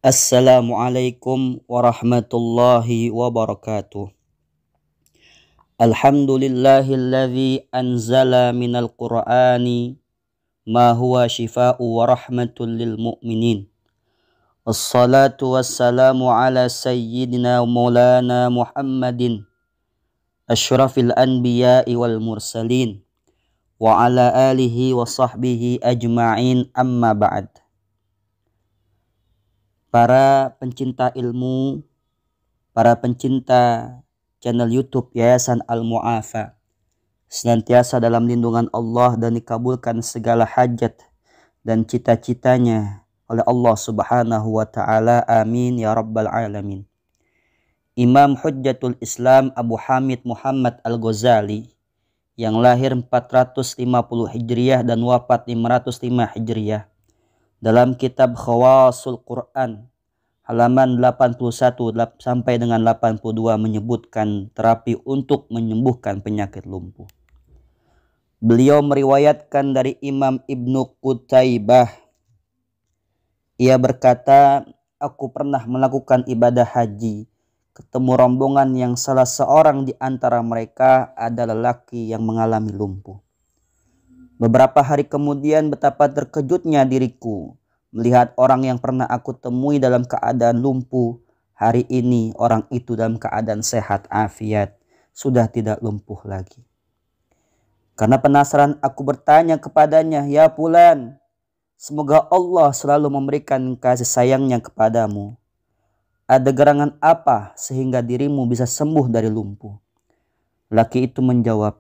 Assalamualaikum warahmatullahi wabarakatuh. Alhamdulillahilladzi anzala minal qur'ani ma huwa shifaa'u wa rahmatul lil mu'minin. Assalatu wassalamu ala sayyidina maulana Muhammadin asyrafil anbiya'i wal mursalin wa ala alihi wa sahbihi ajma'in, amma ba'd. Para pencinta ilmu, para pencinta channel YouTube Yayasan Al-Mu'afa, senantiasa dalam lindungan Allah dan dikabulkan segala hajat dan cita-citanya oleh Allah Subhanahu wa Ta'ala. Amin ya Rabbal Alamin. Imam Hujjatul Islam Abu Hamid Muhammad Al-Ghazali yang lahir 450 Hijriah dan wafat 505 Hijriah, dalam kitab Khawasul Quran halaman 81 sampai dengan 82 menyebutkan terapi untuk menyembuhkan penyakit lumpuh. Beliau meriwayatkan dari Imam Ibnu Qutaibah. Ia berkata, aku pernah melakukan ibadah haji, ketemu rombongan yang salah seorang di antara mereka adalah lelaki yang mengalami lumpuh. Beberapa hari kemudian betapa terkejutnya diriku melihat orang yang pernah aku temui dalam keadaan lumpuh. Hari ini orang itu dalam keadaan sehat afiat, sudah tidak lumpuh lagi. Karena penasaran aku bertanya kepadanya, ya fulan, semoga Allah selalu memberikan kasih sayangnya kepadamu. Ada gerangan apa sehingga dirimu bisa sembuh dari lumpuh? Laki itu menjawab,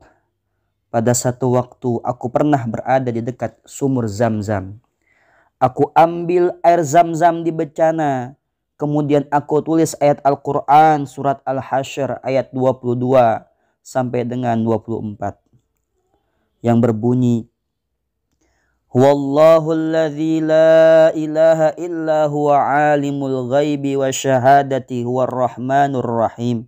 pada satu waktu aku pernah berada di dekat sumur Zam-Zam. Aku ambil air Zam-Zam di bencana. Kemudian aku tulis ayat Al-Quran surat Al-Hasyr ayat 22 sampai dengan 24. Yang berbunyi, Huwallahul ladzi la ilaha illa huwa alimul ghaibi wa syahadati huwar rahmanur rahim.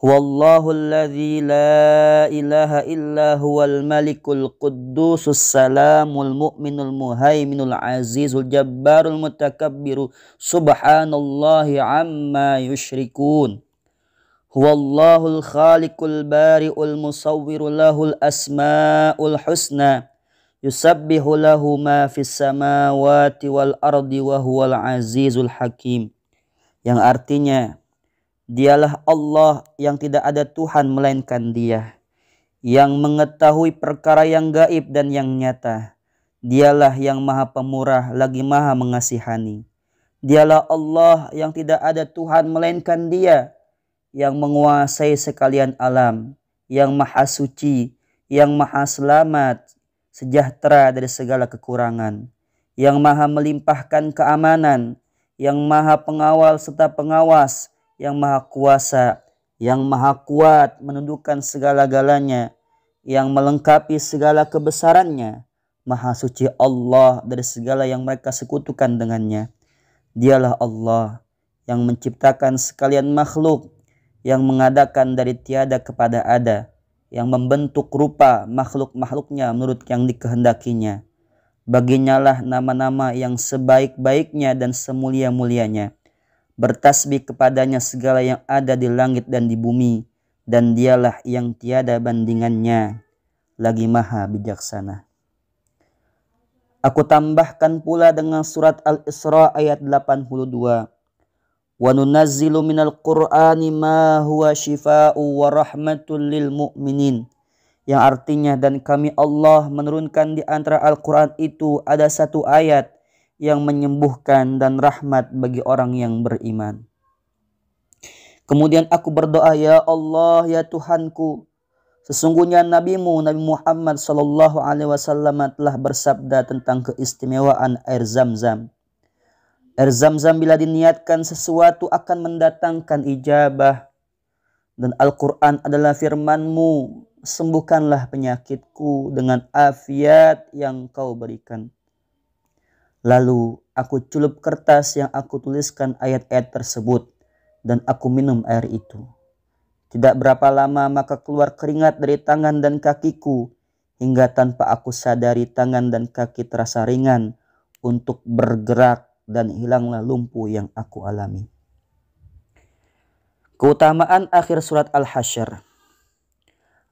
Huwallahul ladzi la ilaha illa huwal malikul quddusus salamul mu'minul muhaiminul azizul jabbarul mutakabbiru subhanallahi amma yushrikun. Huwallahul khaliqul bari'ul musawwiru lahul asma'ul husna yusabbihu lahu ma fis samawati wal ardi wa huwal azizul hakim. Yang artinya, dialah Allah yang tidak ada Tuhan melainkan Dia, yang mengetahui perkara yang gaib dan yang nyata. Dialah yang maha pemurah lagi maha mengasihani. Dialah Allah yang tidak ada Tuhan melainkan Dia, yang menguasai sekalian alam, yang maha suci, yang maha selamat, sejahtera dari segala kekurangan, yang maha melimpahkan keamanan, yang maha pengawal serta pengawas, yang maha kuasa, yang maha kuat menundukkan segala-galanya, yang melengkapi segala kebesarannya. Maha suci Allah dari segala yang mereka sekutukan dengannya. Dialah Allah yang menciptakan sekalian makhluk, yang mengadakan dari tiada kepada ada, yang membentuk rupa makhluk-makhluknya menurut yang dikehendakinya. Baginya lah nama-nama yang sebaik-baiknya dan semulia-mulianya. Bertasbih kepadanya segala yang ada di langit dan di bumi, dan dialah yang tiada bandingannya, lagi maha bijaksana. Aku tambahkan pula dengan surat Al-Isra ayat 82. Wa nunazzilu minal qur'ani ma huwa shifaa'u wa rahmatul lil mu'minin. Yang artinya, dan kami Allah menurunkan di antara Al-Quran itu ada satu ayat yang menyembuhkan dan rahmat bagi orang yang beriman. Kemudian aku berdoa, ya Allah, ya Tuhanku, sesungguhnya Nabi-Mu Nabi Muhammad SAW telah bersabda tentang keistimewaan air Zam-Zam. Air Zam-Zam bila diniatkan sesuatu akan mendatangkan ijabah. Dan Al-Quran adalah firman-Mu, sembuhkanlah penyakitku dengan afiat yang Kau berikan. Lalu aku culup kertas yang aku tuliskan ayat-ayat tersebut, dan aku minum air itu. Tidak berapa lama maka keluar keringat dari tangan dan kakiku, hingga tanpa aku sadari tangan dan kaki terasa ringan untuk bergerak dan hilanglah lumpuh yang aku alami. Keutamaan akhir surat Al-Hasyr.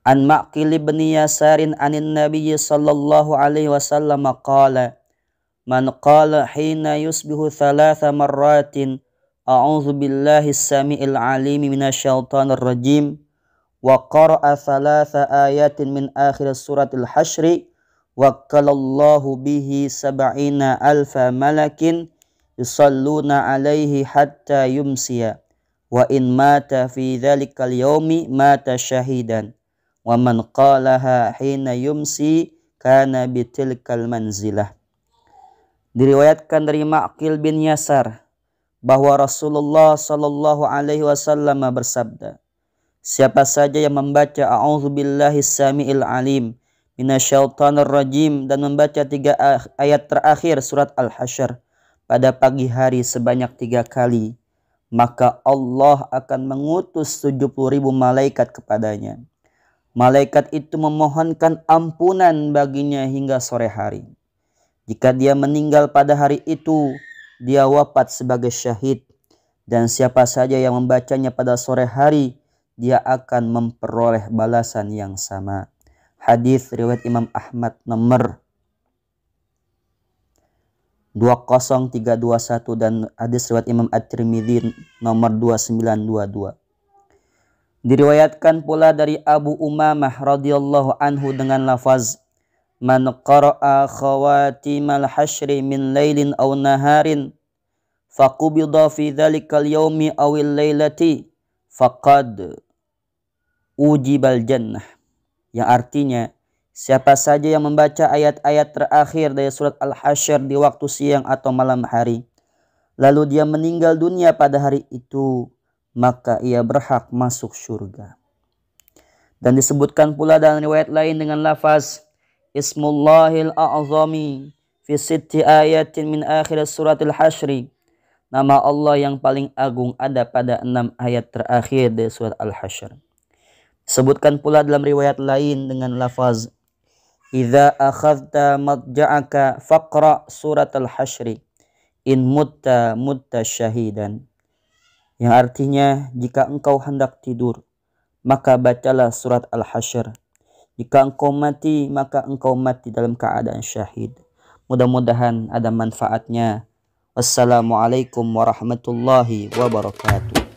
An Ma'qil bin Yasarin anin Nabiy sallallahu alaihi wasallam qala man qala hina yusbihu thalatha marratin a'udzu billahi as-sami'il 'alim minasyaitonir rajim wa qara'a thalatha ayatin min akhir suratil Hasyr waqalallahu bihi sab'ina alfa malakin yusalluna alaihi hatta yumsiya wa in mata fi dhalikal yaumi mata syahidan wa man qalaha hina yumsi kana bitilkal manzilah. Diriwayatkan dari Ma'qil bin Yasar bahwa Rasulullah sallallahu alaihi wasallam bersabda, siapa saja yang membaca a'udzubillahi samiil alim minasyaitonir rajim dan membaca 3 ayat terakhir surat Al-Hasyr pada pagi hari sebanyak 3 kali, maka Allah akan mengutus 70.000 malaikat kepadanya. Malaikat itu memohonkan ampunan baginya hingga sore hari. Jika dia meninggal pada hari itu, dia wafat sebagai syahid. Dan siapa saja yang membacanya pada sore hari, dia akan memperoleh balasan yang sama. Hadis riwayat Imam Ahmad nomor 20321 dan hadis riwayat Imam At-Tirmidzi nomor 2922. Diriwayatkan pula dari Abu Umamah radhiyallahu anhu dengan lafaz man qara'a khawatimal hasyri min lailin aw naharin faqubida fi dhalikal yaumi awil lailati faqad ujibal jannah, yang artinya siapa saja yang membaca ayat-ayat terakhir dari surat Al-Hasyr di waktu siang atau malam hari lalu dia meninggal dunia pada hari itu, maka ia berhak masuk surga. Dan disebutkan pula dalam riwayat lain dengan lafaz Ismullahil a'zami fi sitti ayatin min akhir suratil Hasyr. Nama Allah yang paling agung ada pada 6 ayat terakhir dari surat Al-Hasyr. Disebutkan pula dalam riwayat lain dengan lafaz Idza akhadta madja'aka faqra surat Al-Hasyr in mutta syahidan. Yang artinya jika engkau hendak tidur, maka bacalah surat Al-Hasyr. Jika engkau mati, maka engkau mati dalam keadaan syahid. Mudah-mudahan ada manfaatnya. Wassalamualaikum warahmatullahi wabarakatuh.